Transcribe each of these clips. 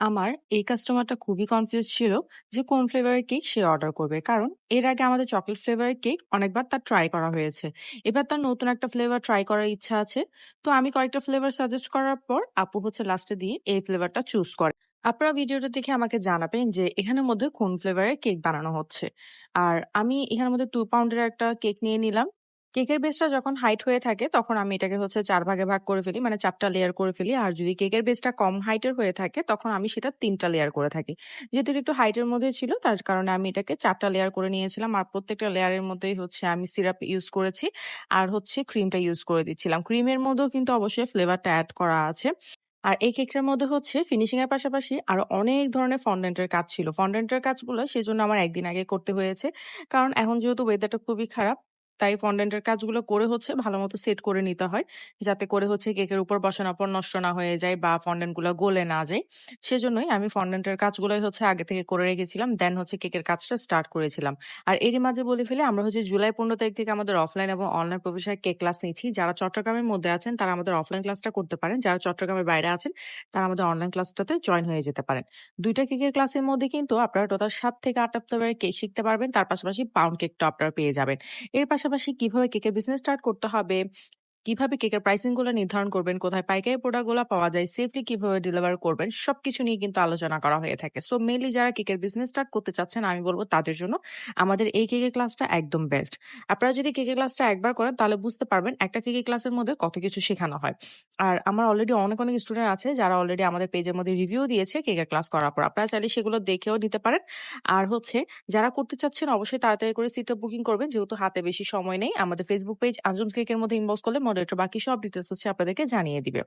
আমার এই কাস্টমারটা খুবই কনফিউজ ছিল যে কোন ফ্লেভারের কেক সে অর্ডার করবে। কারণ এর আগে আমাদের চকলেট ফ্লেভারের কেক অনেকবার তার ট্রাই করা হয়েছে। এবার তার নতুন একটা ফ্লেভার ট্রাই করার ইচ্ছা আছে। তো আমি কয়েকটা ফ্লেভার সাজেস্ট করার পর আপু হচ্ছে লাস্টে দিয়ে এই ফ্লেভারটা চুজ করে। আপনারা ভিডিওটা দেখে আমাকে জানাবেন যে এখানের মধ্যে কোন ফ্লেভারের কেক বানানো হচ্ছে। আর আমি এখানের মধ্যে 2 পাউন্ডের একটা কেক নিয়ে নিলাম। কেকের বেসটা যখন হাইট হয়ে থাকে তখন আমি এটাকে হচ্ছে ৪ ভাগে ভাগ করে ফেলি, মানে ৪টা লেয়ার করে ফেলি। আর যদি কেকের বেসটা কম হাইটের হয়ে থাকে তখন আমি সেটা ৩টা লেয়ার করে থাকি। যেহেতু এটা একটু হাইটের মধ্যে ছিল তার কারণে আমি এটাকে ৪টা লেয়ার করে নিয়েছিলাম। আর প্রত্যেকটা লেয়ারের মধ্যেই হচ্ছে আমি সিরাপ ইউজ করেছি আর হচ্ছে ক্রিমটা ইউজ করে দিচ্ছিলাম। ক্রিমের মধ্যেও কিন্তু অবশ্যই ফ্লেভারটা এড করা আছে। আর এই কেকটার মধ্যে হচ্ছে ফিনিশিং এর পাশাপাশি আরো অনেক ধরনের ফন্ডেন্টের কাজ ছিল। ফন্ডেন্টের কাজগুলো সেজন্য আমার একদিন আগে করতে হয়েছে। কারণ এখন যেহেতু ওয়েদারটা খুবই খারাপ, তাই ফন্ডেন্টের কাজগুলো করে হচ্ছে ভালোমতো সেট করে নিতে হয়। যাতে করে হচ্ছে কেকের উপর বসানোর পর নষ্ট না হয়ে যায় বা ফন্ডেন্ট গুলো গলে না যায়। সেজন্যই আমি ফন্ডেন্টের কাজগুলোই হচ্ছে আগে থেকে করে রেখেছিলাম। দেন হচ্ছে কেকের কাজটা স্টার্ট করেছিলাম। আর এরই মাঝে বলে ফেলি, আমরা হচ্ছে জুলাই ১৫ তারিখ থেকে আমাদের অফলাইন এবং অনলাইন প্রফেশনাল কেক ক্লাস নিচ্ছি। যারা চট্টগ্রামের মধ্যে আছেন তারা আমাদের অফলাইন ক্লাসটা করতে পারেন। যারা চট্টগ্রামের বাইরে আছেন তারা আমাদের অনলাইন ক্লাসটাতে জয়েন হয়ে যেতে পারেন। ২ টা কেকের ক্লাসের মধ্যে কিন্তু আপনারা টোটাল ৭ থেকে ৮ টা ফ্লেভারের কেক শিখতে পারবেন। তার পাশাপাশি পাউন্ড কেকটাও আপনারা পেয়ে যাবেন। এর পাশাপাশি কিভাবে কেকের বিজনেস স্টার্ট করতে হবে, কিভাবে কেকের প্রাইসিং গুলো নির্ধারণ করবেন, কোথায় পাইকারি প্রোডাক্ট গুলো পাওয়া যায়, সেফলি কিভাবে ডেলিভার করবেন, সবকিছু নিয়ে কিন্তু আলোচনা করা হয়ে থাকে। সো মেইনলি যারা কেকের বিজনেস স্টার্ট করতে চাচ্ছেন আমি বলবো তাদের জন্য আমাদের এই কেকের ক্লাসটা একদম বেস্ট। আপনারা যদি কেকের ক্লাসটা একবার করেন তাহলে বুঝতে পারবেন একটা কেকের ক্লাসের মধ্যে কত কিছু শেখানো হয়। আর আমার অলরেডি অনেক অনেক স্টুডেন্ট আছে যারা অলরেডি আমাদের পেজের মধ্যে রিভিউ দিয়েছে কেকের ক্লাস করার পর। আপনারা চাইলে সেগুলো দেখেও নিতে পারেন। আর হচ্ছে যারা করতে চাচ্ছেন অবশ্যই তাড়াতাড়ি করে সিটটা বুকিং করবেন, যেহেতু হাতে বেশি সময় নেই। আমাদের ফেসবুক পেজ আঞ্জুমস কেকের মধ্যে ইনবক্স করলে মডারেটর বাকি সব ডিটেলস হচ্ছে আপনাদেরকে জানিয়ে দিবে।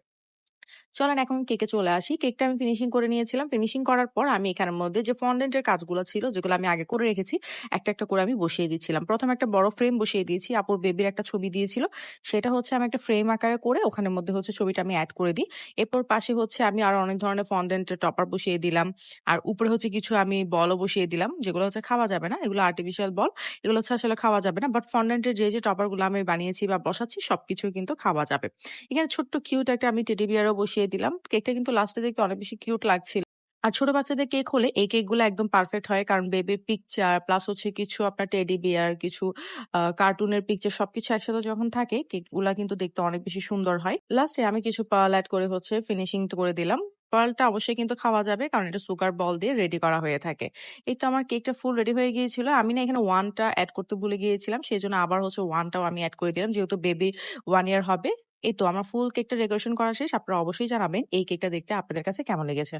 চলেন এখন কেকে চলে আসি। কেকটা আমি ফিনিশিং করে নিয়েছিলাম। ফিনিশিং করার পর আমি এখানের মধ্যে যে ফন্ডেন্ট এর কাজগুলো ছিল, যেগুলো আমি আগে করে রেখেছি, একটা, একটা করে আমি বসিয়ে দিচ্ছিলাম। ১ম একটা বড় ফ্রেম বসিয়ে দিয়েছি। আপুর বেবির একটা ছবি দিয়েছিল। সেটা হচ্ছে আমি একটা ফ্রেম আকারে করে ওখানের মধ্যে হচ্ছে ছবিটা আমি এড করে দিই। এরপর পাশে হচ্ছে আমি আরো অনেক ধরনের ফন্ডেন্ট এর টপার বসিয়ে দিলাম। আর উপরে হচ্ছে কিছু আমি বলও বসিয়ে দিলাম, যেগুলো হচ্ছে খাওয়া যাবে না। এগুলো আর্টিফিশিয়াল বল। এগুলো হচ্ছে আসলে খাওয়া যাবে না। বাট ফন্ডেন্ট এর যে টপার গুলো আমি বানিয়েছি বা বসাচ্ছি সবকিছুই কিন্তু খাওয়া যাবে। এখানে ছোট্ট কিউট একটা আমি টেডি বিয়ারও বসিয়ে দিলাম। কেকটা কিন্তু লাস্টে দেখতে অনেক বেশি কিউট লাগছিল। আর ছোট বাচ্চাদের কেক হলে এই কেকগুলো একদম পারফেক্ট হয়। কারণ বেবির পিকচার প্লাস হচ্ছে কিছু আপনার টেডি বিয়ার, কিছু কার্টুনের পিকচার সবকিছু একসাথে যখন থাকে কেকগুলা কিন্তু দেখতে অনেক বেশি সুন্দর হয়। লাস্টে আমি কিছু পার্ল এড করে হচ্ছে ফিনিশিং করে দিলাম। পার্লটা অবশ্যই কিন্তু খাওয়া যাবে কারণ এটা সুগার বল দিয়ে রেডি করা হয়ে থাকে। এই তো আমার কেকটা ফুল রেডি হয়ে গিয়েছিল। আমি না এখানে 1 টা এড করতে ভুলে গিয়েছিলাম। সেজন্য আবার হচ্ছে 1 টাও আমি এড করে দিলাম। যেহেতু বেবি 1 ইয়ার হবে। এই তো আমার ফুল কেকটা ডেকোরেশন করা শেষ। আপনারা অবশ্যই জানাবেন এই কেকটা দেখতে আপনাদের কাছে কেমন লেগেছে।